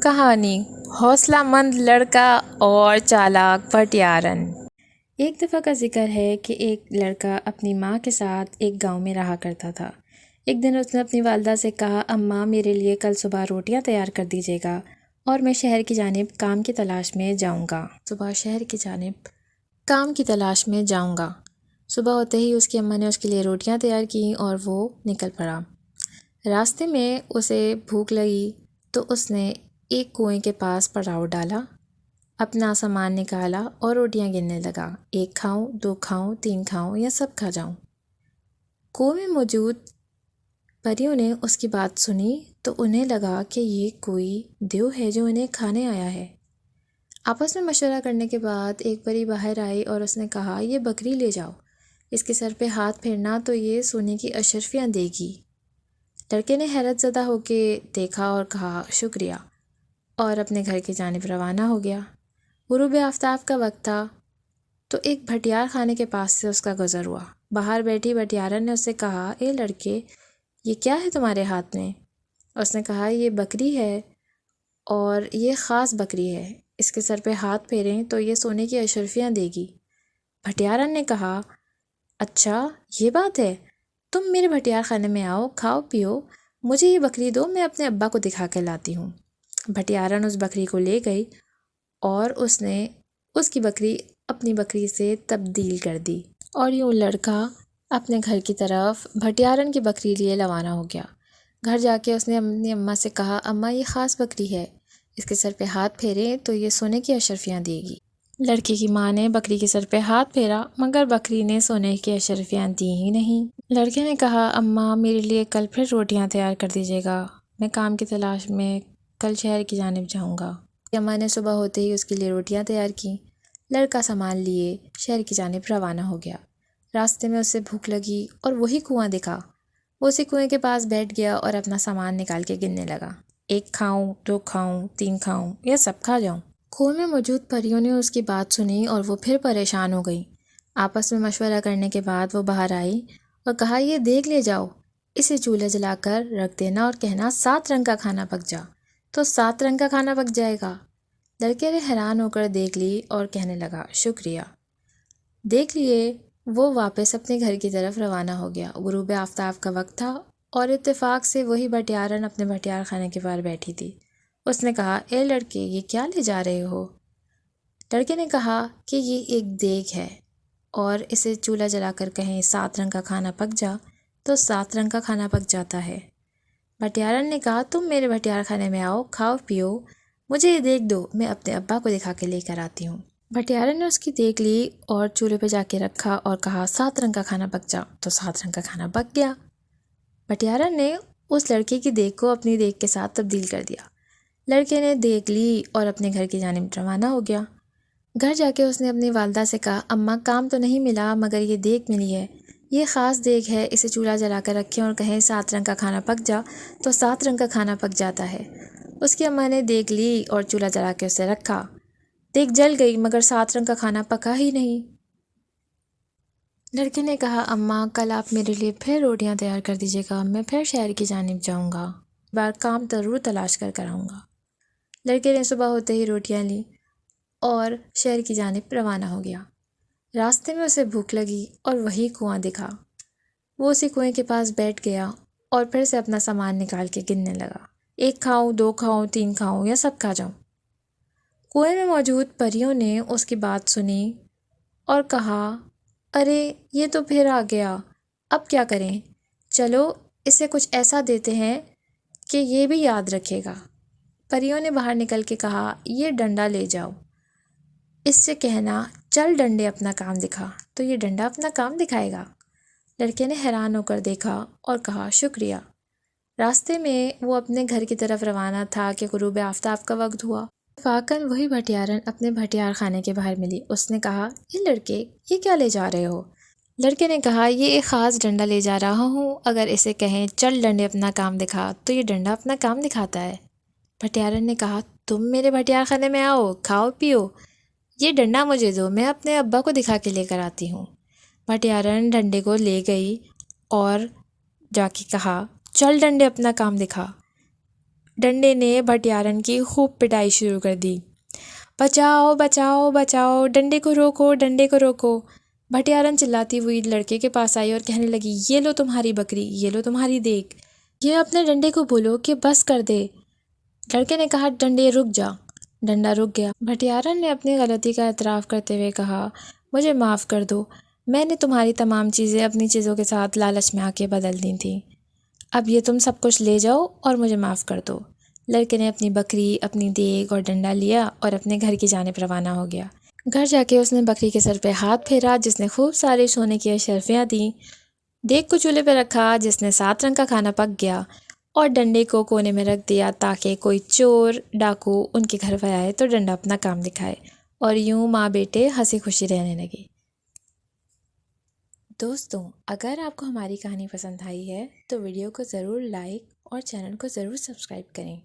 کہانی حوصلہ مند لڑکا اور چالاک بھٹیارن۔ ایک دفعہ کا ذکر ہے کہ ایک لڑکا اپنی ماں کے ساتھ ایک گاؤں میں رہا کرتا تھا۔ ایک دن اس نے اپنی والدہ سے کہا، اماں میرے لیے کل صبح روٹیاں تیار کر دیجیے گا اور میں شہر کی جانب کام کی تلاش میں جاؤں گا۔ صبح ہوتے ہی اس کی اماں نے اس کے لیے روٹیاں تیار کیں اور وہ نکل پڑا۔ راستے میں اسے بھوک لگی تو اس نے ایک کنویں کے پاس پڑاؤ ڈالا، اپنا سامان نکالا اور روٹیاں گننے لگا۔ 1 کھاؤں، 2 کھاؤں، 3 کھاؤں یا سب کھا جاؤں؟ کنویں میں موجود پریوں نے اس کی بات سنی تو انہیں لگا کہ یہ کوئی دیو ہے جو انہیں کھانے آیا ہے۔ آپس میں مشورہ کرنے کے بعد ایک پری باہر آئی اور اس نے کہا، یہ بکری لے جاؤ، اس کے سر پہ ہاتھ پھیرنا تو یہ سونے کی اشرفیاں دے گی۔ لڑکے نے حیرت زدہ ہو کے دیکھا اور کہا، شکریہ، اور اپنے گھر کی جانب روانہ ہو گیا۔ غروب آفتاب کا وقت تھا تو ایک بھٹیار خانے کے پاس سے اس کا گزر ہوا۔ باہر بیٹھی بھٹیارن نے اس سے کہا، اے لڑکے، یہ کیا ہے تمہارے ہاتھ میں؟ اس نے کہا، یہ بکری ہے اور یہ خاص بکری ہے، اس کے سر پہ ہاتھ پھیریں تو یہ سونے کی اشرفیاں دے گی۔ بھٹیارن نے کہا، اچھا یہ بات ہے، تم میرے بھٹیار خانے میں آؤ، کھاؤ پیو، مجھے یہ بکری دو، میں اپنے ابا کو دکھا کے لاتی ہوں۔ بھٹیارن اس بکری کو لے گئی اور اس نے اس کی بکری اپنی بکری سے تبدیل کر دی، اور یوں لڑکا اپنے گھر کی طرف بھٹیارن کی بکری لیے روانہ ہو گیا۔ گھر جا کے اس نے اپنی اماں سے کہا، اماں یہ خاص بکری ہے، اس کے سر پہ ہاتھ پھیریں تو یہ سونے کی اشرفیاں دے گی۔ لڑکے کی ماں نے بکری کے سر پہ ہاتھ پھیرا مگر بکری نے سونے کی اشرفیاں دی ہی نہیں۔ لڑکے نے کہا، اماں میرے لیے کل پھر روٹیاں تیار کر دیجیے گا، میں کام کی تلاش میں کل شہر کی جانب جاؤں گا۔ اماں نے صبح ہوتے ہی اس کے لیے روٹیاں تیار کیں۔ لڑکا سامان لیے شہر کی جانب روانہ ہو گیا۔ راستے میں اسے بھوک لگی اور وہی کنواں دکھا۔ وہ اسی کنویں کے پاس بیٹھ گیا اور اپنا سامان نکال کے گننے لگا۔ 1 کھاؤں، 2 کھاؤں، 3 کھاؤں یا سب کھا جاؤں؟ کنویں میں موجود پریوں نے اس کی بات سنی اور وہ پھر پریشان ہو گئی۔ آپس میں مشورہ کرنے کے بعد وہ باہر آئی اور کہا، یہ دیکھ لے جاؤ، اسے چولہا جلا کر رکھ دینا اور کہنا 7 رنگ کا کھانا پک جا، تو 7 رنگ کا کھانا پک جائے گا۔ لڑکے نے حیران ہو کر دیکھ لی اور کہنے لگا، شکریہ۔ دیکھ لیے وہ واپس اپنے گھر کی طرف روانہ ہو گیا۔ غروب آفتاب کا وقت تھا اور اتفاق سے وہی بھٹیارن اپنے بھٹیار خانے کے باہر بیٹھی تھی۔ اس نے کہا، اے لڑکے، یہ کیا لے جا رہے ہو؟ لڑکے نے کہا کہ یہ ایک دیگ ہے اور اسے چولہا جلا کر کہیں 7 رنگ کا کھانا پک جا تو 7 رنگ کا کھانا پک جاتا ہے۔ بھٹیارن نے کہا، تم میرے بھٹیار خانے میں آؤ، کھاؤ پیو، مجھے یہ دیگ دو، میں اپنے ابا کو دکھا کے لے کر آتی ہوں۔ بھٹیارن نے اس کی دیگ لی اور چولہے پہ جا کے رکھا اور کہا، 7 رنگ کا کھانا پک جا، تو 7 رنگ کا کھانا پک گیا۔ بھٹیارن نے اس لڑکے کی دیگ کو اپنی دیگ کے ساتھ تبدیل کر دیا۔ لڑکے نے دیگ لی اور اپنے گھر کی جانب روانہ ہو گیا۔ گھر جا کے اس نے اپنی والدہ سے کہا، اماں کام تو نہیں ملا مگر یہ دیگ ملی ہے، یہ خاص دیگ ہے، اسے چولہا جلا کر رکھیں اور کہیں 7 رنگ کا کھانا پک جا تو 7 رنگ کا کھانا پک جاتا ہے۔ اس کی اماں نے دیگ لی اور چولہا جلا کے اسے رکھا۔ دیگ جل گئی مگر 7 رنگ کا کھانا پکا ہی نہیں۔ لڑکے نے کہا، اماں کل آپ میرے لیے پھر روٹیاں تیار کر دیجیے گا، میں پھر شہر کی جانب جاؤں گا، بار کام ضرور تلاش کر آؤں گا۔ لڑکے نے صبح ہوتے ہی روٹیاں لیں اور شہر کی جانب روانہ ہو گیا۔ راستے میں اسے بھوک لگی اور وہی کنواں دکھا۔ وہ اسی کنویں کے پاس بیٹھ گیا اور پھر سے اپنا سامان نکال کے گننے لگا۔ 1 کھاؤں، 2 کھاؤں، 3 کھاؤں یا سب کھا جاؤں؟ کنویں میں موجود پریوں نے اس کی بات سنی اور کہا، ارے یہ تو پھر آ گیا، اب کیا کریں؟ چلو اسے کچھ ایسا دیتے ہیں کہ یہ بھی یاد رکھے گا۔ پریوں نے باہر نکل کے کہا، یہ ڈنڈا لے جاؤ، اس سے کہنا، چل ڈنڈے اپنا کام دکھا، تو یہ ڈنڈا اپنا کام دکھائے گا۔ لڑکے نے حیران ہو کر دیکھا اور کہا، شکریہ۔ راستے میں وہ اپنے گھر کی طرف روانہ تھا کہ غروب آفتاب کا وقت ہوا۔ اتفاقاً وہی بھٹیارن اپنے بھٹیار خانے کے باہر ملی۔ اس نے کہا، یہ لڑکے، یہ کیا لے جا رہے ہو؟ لڑکے نے کہا، یہ ایک خاص ڈنڈا لے جا رہا ہوں، اگر اسے کہیں چل ڈنڈے اپنا کام دکھا تو یہ ڈنڈا اپنا کام دکھاتا ہے۔ بھٹیارن نے کہا، تم میرے بھٹیار خانے میں آؤ، کھاؤ پیو، یہ ڈنڈا مجھے دو، میں اپنے ابا کو دکھا کے لے کر آتی ہوں۔ بھٹیارن ڈنڈے کو لے گئی اور جا کے کہا، چل ڈنڈے اپنا کام دکھا۔ ڈنڈے نے بھٹیارن کی خوب پٹائی شروع کر دی۔ بچاؤ بچاؤ بچاؤ، ڈنڈے کو روکو، ڈنڈے کو روکو۔ بھٹیارن چلاتی ہوئی لڑکے کے پاس آئی اور کہنے لگی، یہ لو تمہاری بکری، یہ لو تمہاری دیگ۔ یہ اپنے ڈنڈے کو بولو کہ بس کر دے۔ لڑکے نے کہا، ڈنڈے رک جا۔ ڈنڈا رک گیا۔ بھٹیارن نے اپنی غلطی کا اعتراف کرتے ہوئے کہا، مجھے معاف کر دو، میں نے تمہاری تمام چیزیں اپنی چیزوں کے ساتھ لالچ میں آ کے بدل دی تھیں۔ اب یہ تم سب کچھ لے جاؤ اور مجھے معاف کر دو۔ لڑکے نے اپنی بکری، اپنی دیگ اور ڈنڈا لیا اور اپنے گھر کی جانب روانہ ہو گیا۔ گھر جا کے اس نے بکری کے سر پہ ہاتھ پھیرا جس نے خوب سارے سونے کی اشرفیاں دیں، دیگ کو چولہے پہ رکھا جس نے 7 رنگ کا کھانا پک گیا، اور ڈنڈے کو کونے میں رکھ دیا تاکہ کوئی چور ڈاکو ان کے گھر پر آئے تو ڈنڈا اپنا کام دکھائے، اور یوں ماں بیٹے ہنسی خوشی رہنے لگے۔ دوستوں، اگر آپ کو ہماری کہانی پسند آئی ہے تو ویڈیو کو ضرور لائک اور چینل کو ضرور سبسکرائب کریں۔